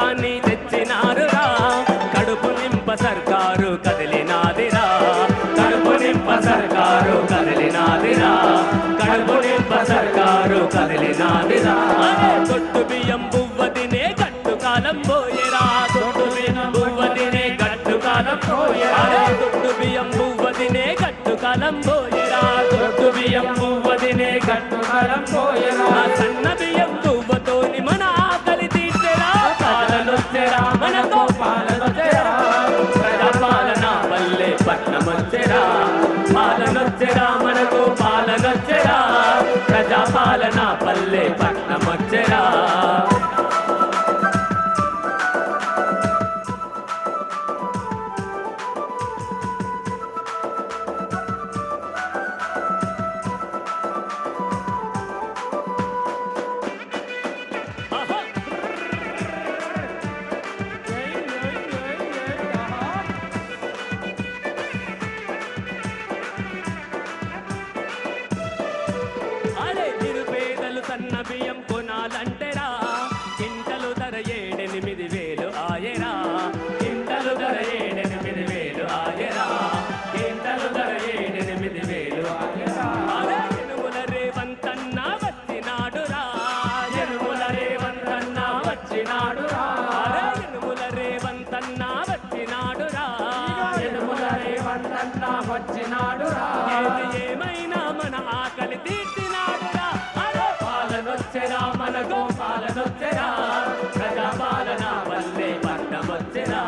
పథకాన్ని తెచ్చినారురా కడుపు నింప సర్కారు కదిలినాదిరా కడుపు నింప సర్కారు కదిలినాదిరా కడుపు నింప సర్కారు కదిలినాదిరా దొడ్డు బియ్యం బువ్వ తినే గట్టు కాలం పోయేరా దొడ్డు బియ్యం బువ్వ తినే గట్టు కాలం పోయేరా దొడ్డు బియ్యం బువ్వ తినే గట్టు కాలం పోయేరా దొడ్డు బియ్యం బువ్వ తినే గట్టు కాలం పోయేరా సన్న బియ్యం బువ్వతోని మన ఆకలి తీర్చెరా పాలనొచ్చెరా మనతో పాలనొచ్చెరా ప్రజాపాలన పల్లె పట్నమొచ్చెరా పాలనొచ్చెరా మనకు పాలనొచ్చెరా ప్రజాపాలన పల్లె పట్నమొచ్చెరా సన్న బియ్యం కొనాలంటేరా కింటలు ధర 7,800 ఆయరా కింటలు ధర 7,800 ఆయరా కింటలు ధర 7,800 ఆయరా ఎనుముల రేవంతన్న వచ్చినాడురా ఎనుముల రేవంతన్న వచ్చినాడురా ఎనుముల రేవంతన్న వచ్చినాడురా ఎనుముల రేవంతన్న వచ్చినాడురా ఏమైనా మన ఆకలి తీర్చినాడురా పాలనొచ్చెరా మనకు పాలనొచ్చెరా ప్రజాపాలన పల్లె పట్నమొచ్చెరా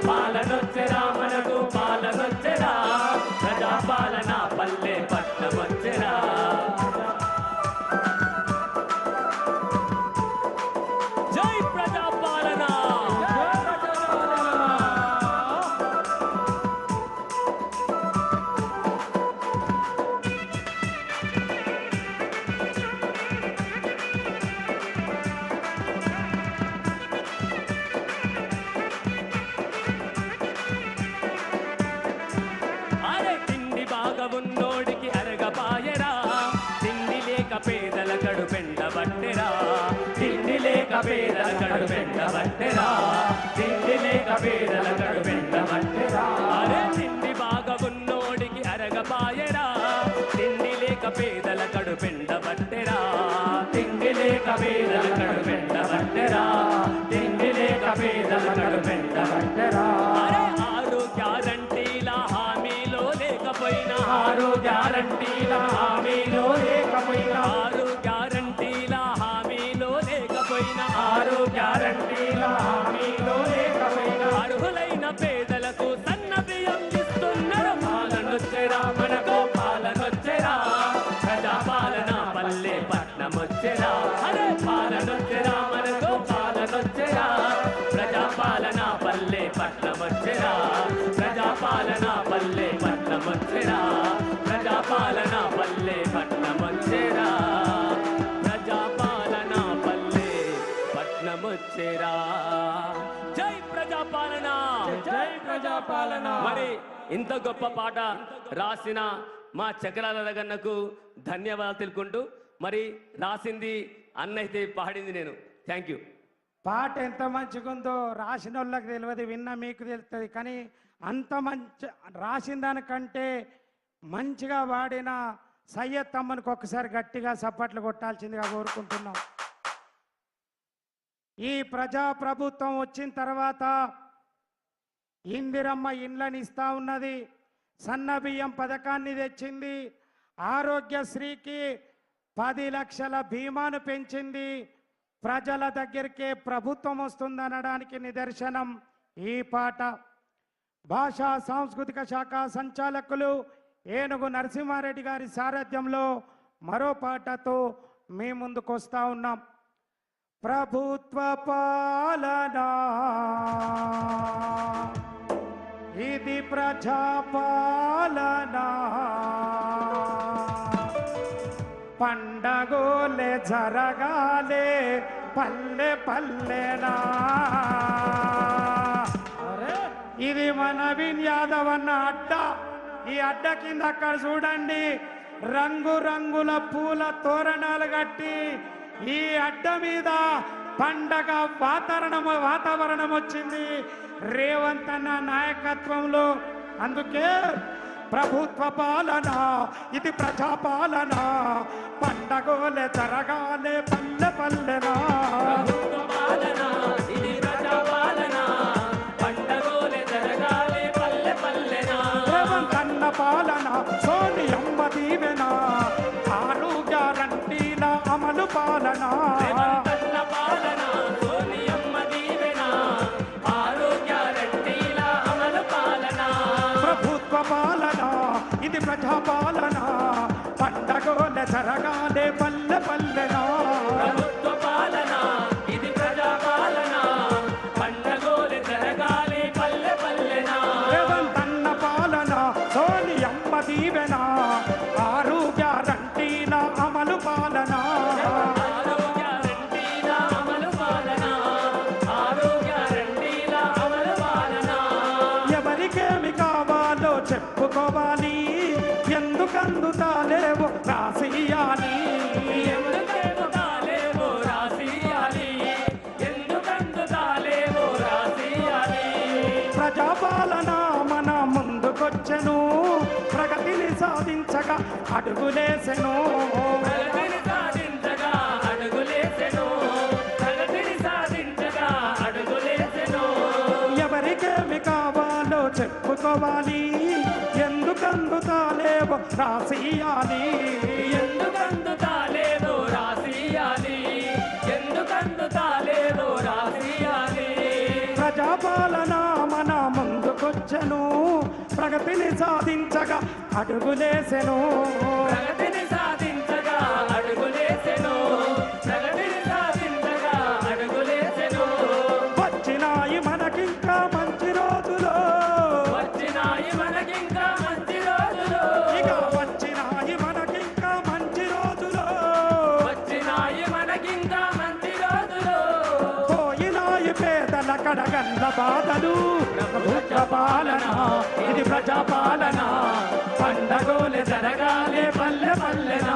పాలనొచ్చెరా మనకు పాలనొచ్చెరా ప్రజాపాలన పల్లె పట్నమొచ్చెరా జై ప్రజాపాలన ఉన్నోడికి అరగపాయరా తిండి లేక పేదల కడుపెండబట్టెరా తిండి లేక పేదల కడుపెండబట్టెరా తిండి లేక పేదల కడుపెండబట్టెరా అరే తిండి బాగా ఉన్నోడికి అరగపాయరా తిండి లేక పేదల కడుపెండబట్టెరా తిండి లేక పేదల కడుపెండబట్టెరా తిండి లేక పేదల కడుపెండబట్టెరా అరే ఆరు గ్యారంటీల హామీలో లేకపోయినా ఆరు గ్యారంటీల హామీలో లేకపోయినా ఆరు గ్యారంటీల హామీలో లేకపోయినా ఆరు గ్యారంటీల హామీలో లేకపోయినా అర్హులైన పేదలకు సన్న బియ్యం ఇస్తున్నారు పాలనొచ్చెరా మనకు పాలనొచ్చెరా ప్రజాపాలన పల్లె పట్నమొచ్చెరా అరే పాలనొచ్చెరా మనకు పాలనొచ్చెరా ప్రజాపాలన పల్లె పట్నమొచ్చెరా ప్రజాపాలన పల్లె పట్నమొచ్చెరా ప్రజాపాలన పల్లె పట్నమొచ్చెరా ప్రజాపాలన పల్లె పట్నమొచ్చెరా జై ప్రజాపాలన జై ప్రజాపాలన మరి ఇంత గొప్ప పాట రాసిన మా చక్రాల రగన్నకు ధన్యవాదాలు తెలుపుకుంటూ మరి రాసింది అన్నైతే పాడింది నేను థ్యాంక్ యూ పాట ఎంత మంచిగుందో రాసిన వాళ్ళకి తెలియదు విన్నా మీకు తెలుస్తుంది కానీ అంత మంచి రాసిన దానికంటే మంచిగా వాడిన సయ్యద్ తమ్మనికి ఒకసారి గట్టిగా సప్పట్లు కొట్టాల్సిందిగా కోరుకుంటున్నాం. ఈ ప్రజా ప్రభుత్వం వచ్చిన తర్వాత ఇందిరమ్మ ఇండ్లని ఇస్తా ఉన్నది, సన్న బియ్యం పథకాన్ని తెచ్చింది, ఆరోగ్యశ్రీకి 10 లక్షల బీమాను పెంచింది, ప్రజల దగ్గరికే ప్రభుత్వం వస్తుందనడానికి నిదర్శనం ఈ పాట. భాషా సాంస్కృతిక శాఖ సంచాలకులు ఏనుగు నరసింహారెడ్డి గారి సారథ్యంలో మరో పాటతో మీ ముందుకు వస్తా ఉన్నాం. ప్రభుత్వ పాలనా ఇది ప్రజాపాలనా, పండగోలే జరగాలే పల్లె పల్లెనా. ఇది మన నవీన్ యాదవ్ అన్న అడ్డ. ఈ అడ్డ కింద అక్కడ చూడండి రంగు రంగుల పూల తోరణాలు కట్టి ఈ అడ్డ మీద పండగ వాతావరణం వచ్చింది రేవంత్ అన్న నాయకత్వంలో. అందుకే ప్రభుత్వ పాలన ఇది ప్రజాపాలన, పండగోలే జరగాలే పల్లె పల్లెనా. రేవంత్ అన్న పాలన సోనియమ్మ దీవెన, 6 గ్యారంటీల అమలు పాలన. ప్రభుత్వ పాలన ఇది ప్రజాపాలన, పండగోలే జరగాలే పల్లె పల్లెనా. రేవంత్ అన్న పాలన సోనియమ్మ దీవెన, 6 గ్యారంటీల అమలు పాలన. ఎవరికేమి కావాలో చెప్పుకోవాలి, ఎందుకందుతాలేవో రాసియాలి. ప్రజాపాలన మన ముందుకొచ్చెను, ప్రగతిని సాధించగా అడుగులేసెను. ఎవరికేమి కావాలో చెప్పుకోవాలి, ఎందుకందుతాలేవో రాసియాలి. ప్రజాపాలన మన ముందుకొచ్చెను, ప్రగతిని సాధించగా అడుగులేసెను. వచ్చినాయి మనకింకా మంచి రోజులు, ఇక వచ్చినాయి మనకింకా మంచి రోజులు. పోయినాయి పేదల కడగండ్ల బాధలు. ప్రభుత్వ పాలన ఇది ప్రజాపాలన, పండగోలే జరగాలే పల్లె పల్లెన.